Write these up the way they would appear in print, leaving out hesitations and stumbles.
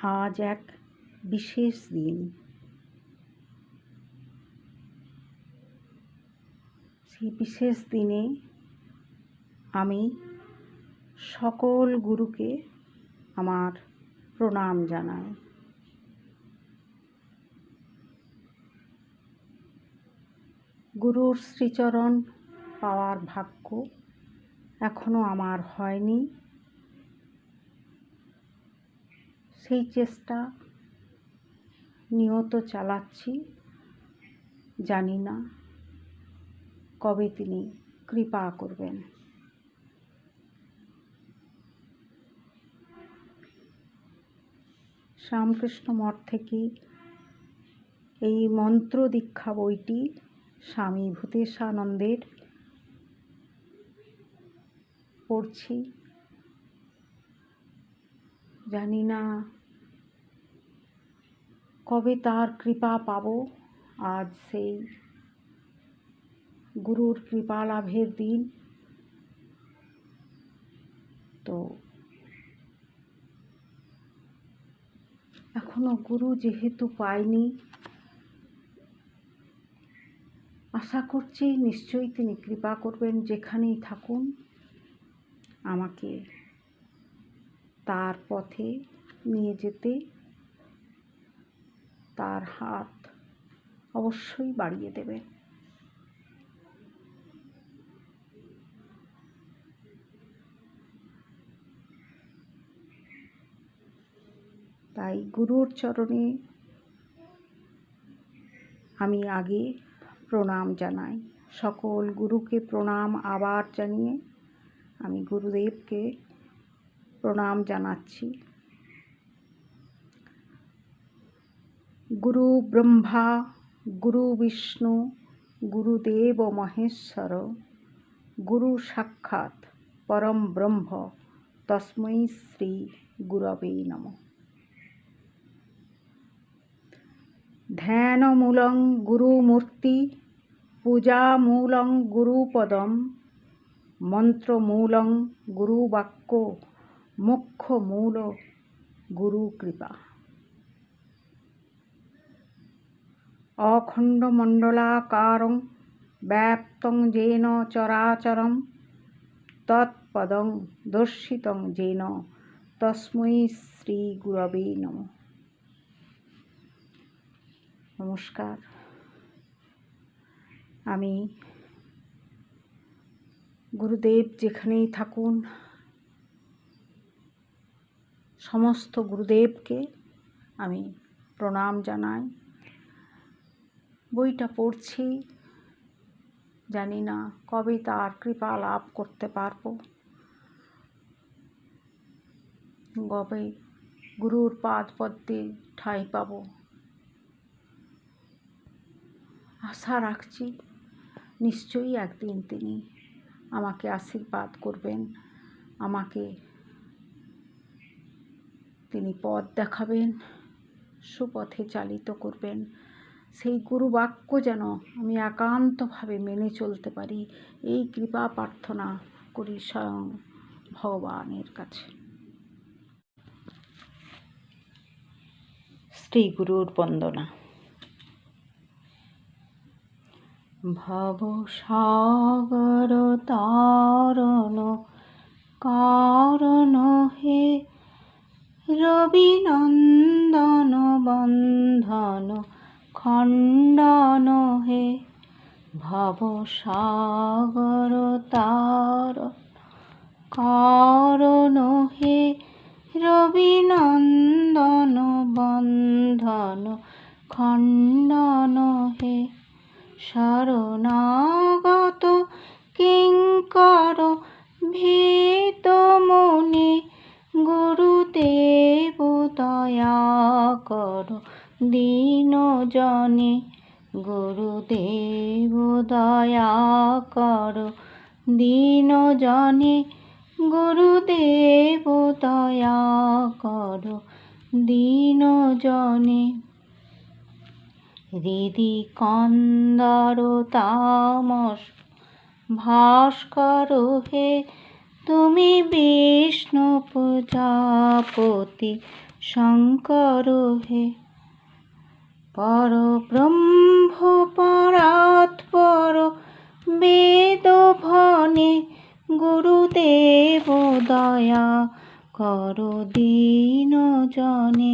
আজ এক বিশেষ দিন। সেই বিশেষ দিনে আমি সকল গুরুকে আমার প্রণাম জানাই। গুরুর শ্রীচরণ পাওয়ার ভাগ্য এখনো আমার হয়নি। সেই চেষ্টা নিয়ত চালাচ্ছি। জানি না কবে তিনি কৃপা করবেন। শ্রীরামকৃষ্ণ মঠ থেকে এই মন্ত্র দীক্ষা বইটি স্বামী ভূতেশানন্দের পড়ছি। জানি না কবে তার কৃপা পাব। আজ সেই গুরুর কৃপা লাভের দিন। তো এখনো গুরু যেহেতু পাইনি, আশা করছি নিশ্চয়ই তিনি কৃপা করবেন। যেখানেই থাকুন আমাকে তার পথে নিয়ে যেতে তার হাত অবশ্যই বাড়িয়ে দেবেন। তাই গুরুর চরণে আমি আগে প্রণাম জানাই। সকল গুরুকে প্রণাম আবার জানিয়ে আমি গুরুদেবকে প্রণাম জানাচ্ছি। গুরু ব্রহ্মা গুরু বিষ্ণু গুরুদেব মহেশ্বর গুরু সাক্ষাৎ পরম ব্রহ্ম তস্मै শ্রী গুরবে নমঃ। ধ্যানমূলং গুরুমূর্তি পূজামূলং গুরুপদম মন্ত্রমূলং গুরুবাক্য মোক্ষমূল গুরুকৃপা। অখণ্ডমণ্ডলাকারং ব্যাপ্তং যেন চরাচরম তৎপদং দর্শিতং যেন তস্मै শ্রী গুরবে নমঃ। নমস্কার। আমি গুরুদেব যেখানেই থাকুন সমস্ত গুরুদেবকে আমি প্রণাম জানাই। বইটা পড়ছি, জানি না কবে তার কৃপা লাভ করতে পারব, কবে গুরুর পাদ পদ্মে ঠাঁই পাব। আশা রাখছি নিশ্চয়ই একদিন তিনি আমাকে আশীর্বাদ করবেন, আমাকে তিনি পথ দেখাবেন, সুপথে চালিত করবেন। সেই গুরু বাক্য যেন আমি একান্তভাবে মেনে চলতে পারি, এই কৃপা প্রার্থনা করি স্বয়ং ভগবানের কাছে। শ্রী গুরুর বন্দনা। ভবসাগর তারণ কারণ হে রবিনন্দন বন্ধন খণ্ডন হে। ভবসাগর তারণ কারণ হে রবিনন্দন বন্ধন খণ্ডন হে। শরণাগত কিঙ্কর ভীত মনে গুরুদেব দয়া কর দীন জনে। গুরুদেব দয়া কর দীন জনে। গুরুদেব দয়া কর দীন জনে। হৃদি কন্দর তামস ভাস্কর হে তুমি বিষ্ণু প্রজাপতি শঙ্কর হে, পরব্রহ্ম পরাৎপর বেদ ভনে, গুরুদেব দয়া কর দীন জনে,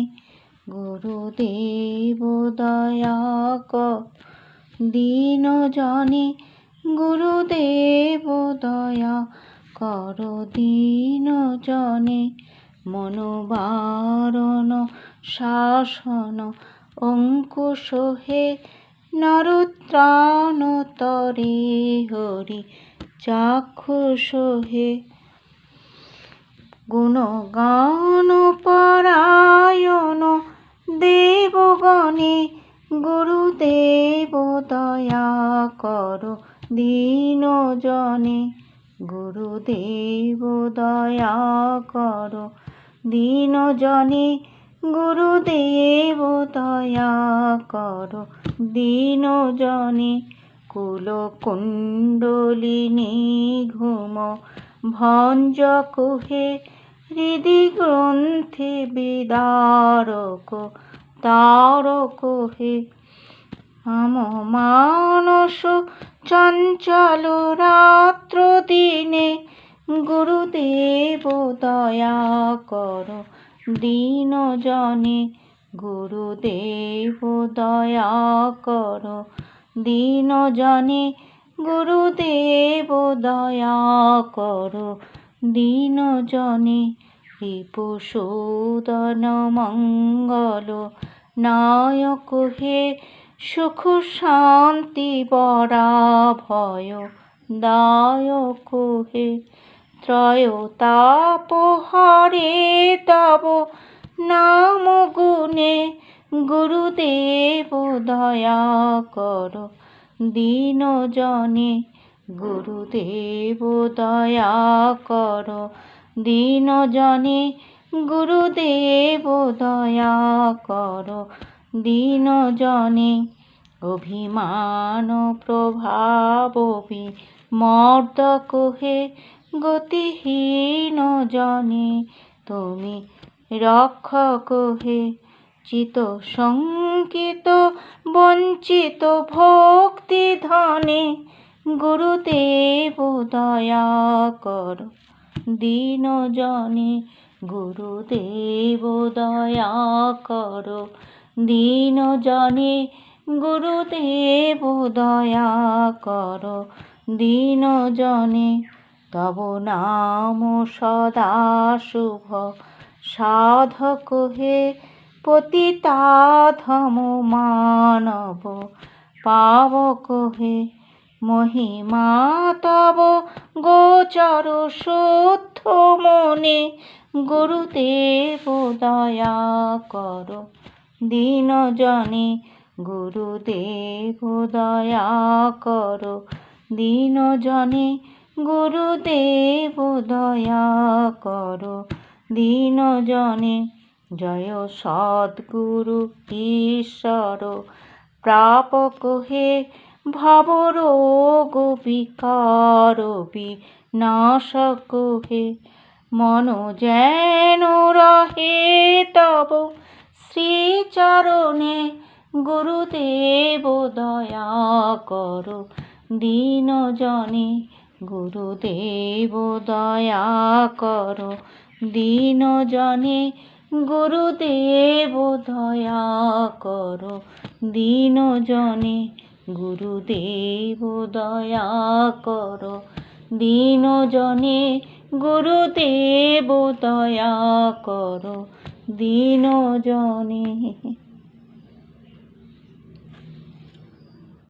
গুরুদেব দয়া কর দীন জনে, গুরুদেব দয়া কর দীন জনে, মনোবারণ শাসন অঙ্কুশ হে, নরত্রাণ তরে হরি চাক্ষুষ হে, গুণগান পরায়ণ দেবগণে, গুরুদেব দয়া কর দীন জনে, গুরুদেব দয়া কর দীন জনে, গুরুদেব দয়া কর দীন জনে, কুলকুণ্ডলিনী ঘুম ভঞ্জ কুহে, হৃদি গ্রন্থে বিদারক তারক হে, আম মানস চঞ্চল রাত্র দিনে, গুরুদেব দয়া কর দীন জনে, গুরুদেব দয়া কর দীন জনে, গুরুদেব দয়া কর দীন জনে, রিপুসূদন মঙ্গল নায়ক হে, সুখ শান্তি বরাভয় দায়ক হে, ত্রয়তাপ হরে তব নাম গুণে, গুরুদেব দয়া কর দীন জনে, গুরুদেব দয়া কর দীন জনে, গুরুদেব দয়া কর দীন জনে, অভিমান প্রভাব মর্দক হে, গতিহীন জনে তুমি রক্ষক হে, চিত শঙ্কিত বঞ্চিত ভক্তি ধনে, গুরুদেব দয়া কর দীন জনে, গুরুদেব দয়া কর দীন জনে, গুরুদেব দয়া কর দীন জনে, তব নাম সদা শুভ সাধক হে, পতিতাধম মানব পাবক হে, মহিমা তব গোচর শুদ্ধ মনে, গুরুদেব দয়া কর দীন জনে, গুরুদেব দয়া কর দীন জনে, গুরুদেব দয়া কর দীন জনে, জয় সদ্গুরু ঈশ্বর প্রাপক হে, ভবরোগ বিকার বিনাশক হে, মন যেন রহে তব শ্রীচরণে, গুরুদেব দয়া কর দীন জনে, গুরুদেব দয়া কর দীন জনে, গুরুদেব দয়া কর দীন জনে, গুরুদেব দয়া কর দীন জনে, গুরুদেব দয়া কর দীন জনে।